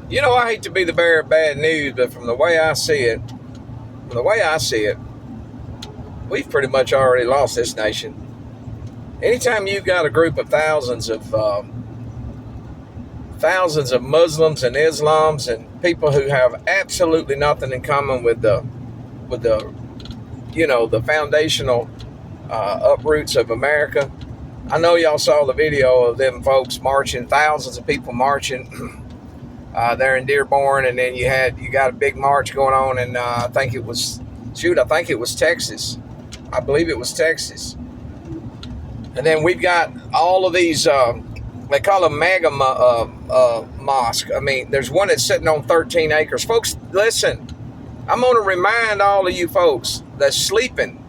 You know, I hate to be the bearer of bad news, but from the way I see it, we've pretty much already lost this nation. Anytime you've got a group of thousands of Muslims and Islams and people who have absolutely nothing in common with the the foundational uproots of America. I know y'all saw the video of them folks marching, thousands of people marching there in Dearborn, and then you got a big march going on, and I think it was Texas. I believe it was Texas. And then we've got all of these, they call them mega mosque. I mean, there's one that's sitting on 13 acres. Folks, listen, I'm going to remind all of you folks that's sleeping,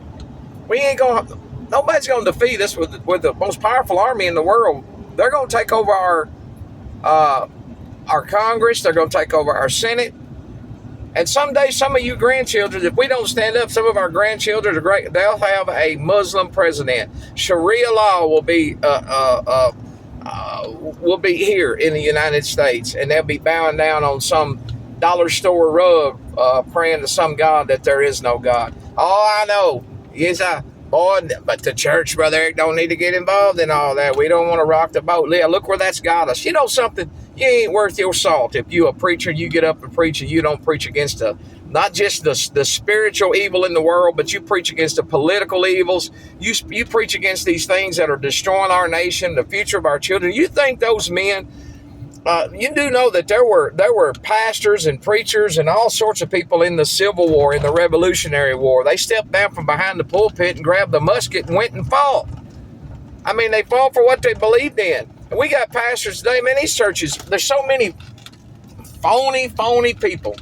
nobody's going to defeat us with the most powerful army in the world. They're going to take over our Congress. They're going to take over our Senate. And someday, some of you grandchildren, if we don't stand up, some of our grandchildren they'll have a Muslim president. Sharia law will be here in the United States, and they'll be bowing down on some dollar store rug, praying to some God that there is no God. All I know is but the church, Brother Eric, don't need to get involved in all that. We don't want to rock the boat. Yeah, look where that's got us. You know something? You ain't worth your salt. If you a preacher, you get up and preach, and you don't preach against not just the spiritual evil in the world, but you preach against the political evils. You preach against these things that are destroying our nation, the future of our children. You think those men, you do know that there were pastors and preachers and all sorts of people in the Civil War, in the Revolutionary War. They stepped down from behind the pulpit and grabbed the musket and went and fought. I mean, they fought for what they believed in. And we got pastors today, man, these churches, there's so many phony people.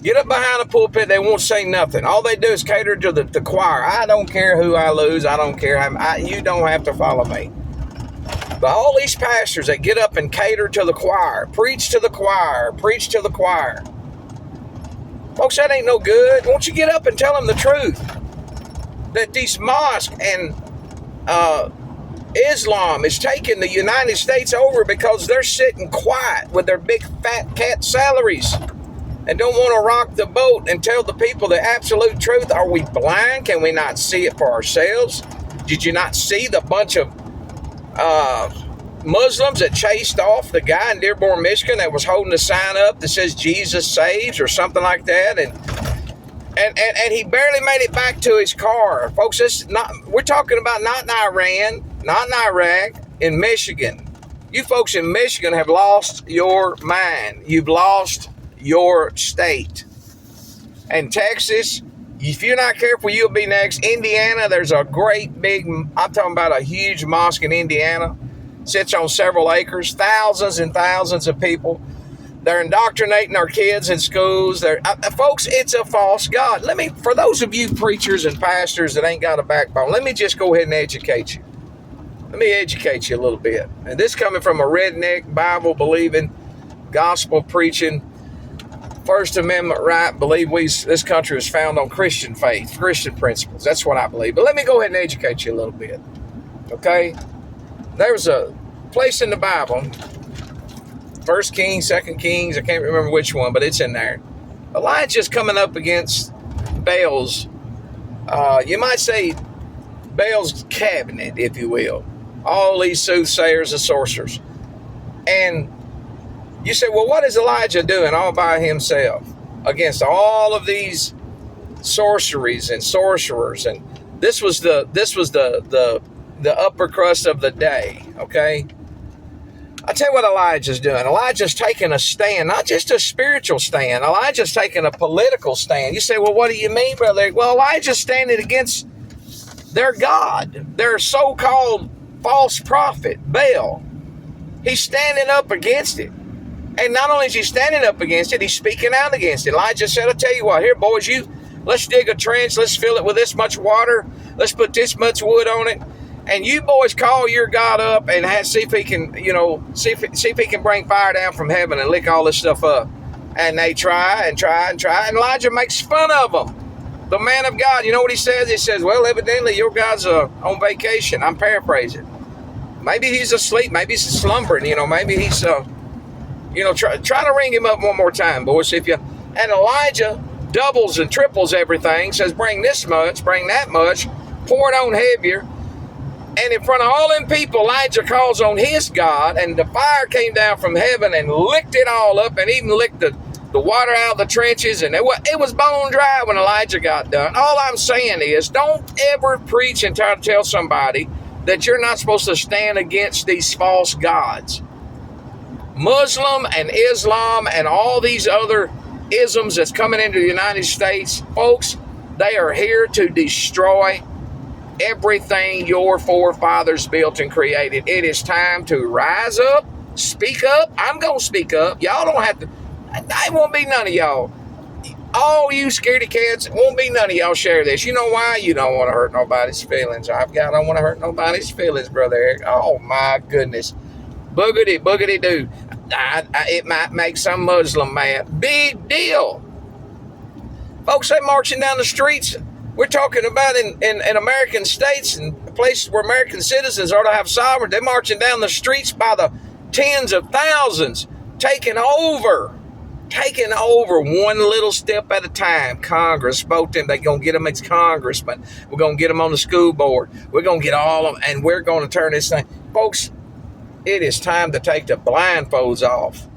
Get up behind the pulpit, they won't say nothing. All they do is cater to the choir. I don't care who I lose. I don't care. You don't have to follow me. But all these pastors that get up and cater to the choir, preach to the choir. Folks, that ain't no good. Won't you get up and tell them the truth? That these mosques and Islam is taking the United States over because they're sitting quiet with their big fat cat salaries and don't want to rock the boat and tell the people the absolute truth. Are we blind? Can we not see it for ourselves? Did you not see the bunch of Muslims that chased off the guy in Dearborn, Michigan that was holding a sign up that says Jesus saves or something like that? And he barely made it back to his car. Folks, we're talking about not in Iran, not in Iraq, in Michigan. You folks in Michigan have lost your mind. You've lost your state. And Texas, if you're not careful, you'll be next. Indiana, there's a great big, I'm talking about a huge mosque in Indiana. Sits on several acres, thousands and thousands of people. They're indoctrinating our kids in schools. Folks, it's a false god. For those of you preachers and pastors that ain't got a backbone, let me just go ahead and educate you. Let me educate you a little bit. And this coming from a redneck, Bible-believing, gospel-preaching, First Amendment right, believe this country was found on Christian faith, Christian principles. That's what I believe. But let me go ahead and educate you a little bit. Okay? There's a place in the Bible, 1 Kings, 2 Kings, I can't remember which one, but it's in there. Elijah's coming up against Baal's, you might say Baal's cabinet, if you will. All these soothsayers and sorcerers. And you say, well, what is Elijah doing all by himself against all of these sorceries and sorcerers? And this was the upper crust of the day, okay? I'll tell you what Elijah's doing. Elijah's taking a stand, not just a spiritual stand. Elijah's taking a political stand. You say, well, what do you mean, brother? Well, Elijah's standing against their God, their so-called false prophet, Baal. He's standing up against it. And not only is he standing up against it, he's speaking out against it. Elijah said, I'll tell you what, here, boys, let's dig a trench, let's fill it with this much water, let's put this much wood on it, and you boys call your God up and see if he can, see if he can bring fire down from heaven and lick all this stuff up. And they try, and Elijah makes fun of them. The man of God, you know what he says? He says, well, evidently your God's on vacation. I'm paraphrasing. Maybe he's asleep, maybe he's slumbering, maybe he's Try to ring him up one more time, boys. If you and Elijah doubles and triples everything, says bring this much, bring that much, pour it on heavier. And in front of all them people, Elijah calls on his God, and the fire came down from heaven and licked it all up, and even licked the water out of the trenches, and it was bone dry when Elijah got done. All I'm saying is, don't ever preach and try to tell somebody that you're not supposed to stand against these false gods. Muslim and Islam and all these other isms that's coming into the United States, folks, they are here to destroy everything your forefathers built and created. It is time to rise up, speak up. I'm going to speak up. Y'all don't have to. I won't be none of y'all. All you scaredy cats, won't be none of y'all share this. You know why? You don't want to hurt nobody's feelings. I don't want to hurt nobody's feelings, Brother Eric. Oh, my goodness. Boogity do. It might make some Muslim mad. Big deal. Folks, they marching down the streets. We're talking about in American states and places where American citizens are to have sovereignty. They're marching down the streets by the tens of thousands, taking over one little step at a time. Congress spoke to them. They're going to get them as congressmen. We're going to get them on the school board. We're going to get all of them, and we're going to turn this thing. Folks, it is time to take the blindfolds off.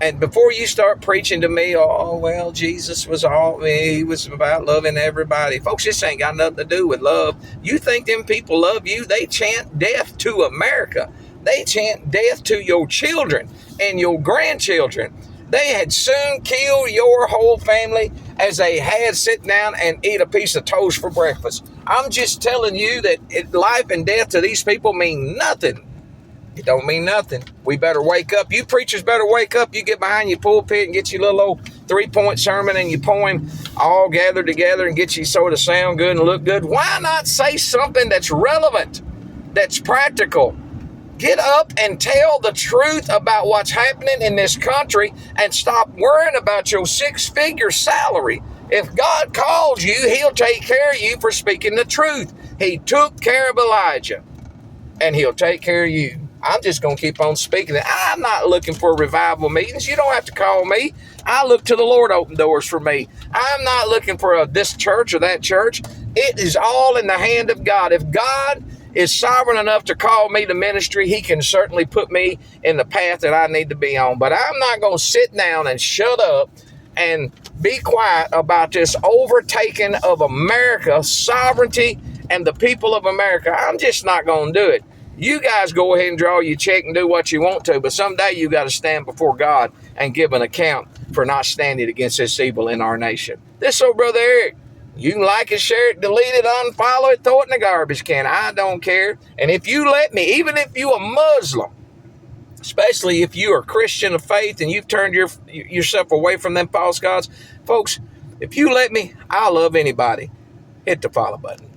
And before you start preaching to me, oh, well, Jesus was he was about loving everybody. Folks, this ain't got nothing to do with love. You think them people love you? They chant death to America. They chant death to your children and your grandchildren. They had soon killed your whole family as they had sit down and eat a piece of toast for breakfast. I'm just telling you that life and death to these people mean nothing. It don't mean nothing. We better wake up. You preachers better wake up. You get behind your pulpit and get your little old 3-point sermon and your poem all gathered together and get you sort of sound good and look good. Why not say something that's relevant, that's practical? Get up and tell the truth about what's happening in this country and stop worrying about your 6-figure salary. If God calls you, he'll take care of you for speaking the truth. He took care of Elijah, and he'll take care of you. I'm just going to keep on speaking it. I'm not looking for revival meetings. You don't have to call me. I look to the Lord open doors for me. I'm not looking for this church or that church. It is all in the hand of God. If God is sovereign enough to call me to ministry, he can certainly put me in the path that I need to be on. But I'm not going to sit down and shut up and be quiet about this overtaking of America's sovereignty and the people of America. I'm just not going to do it. You guys go ahead and draw your check and do what you want to, but someday you got to stand before God and give an account for not standing against this evil in our nation. This old Brother Eric, you can like it, share it, delete it, unfollow it, throw it in the garbage can. I don't care. And if you let me, even if you a Muslim, especially if you are a Christian of faith and you've turned yourself away from them false gods, folks, if you let me, I'll love anybody. Hit the follow button.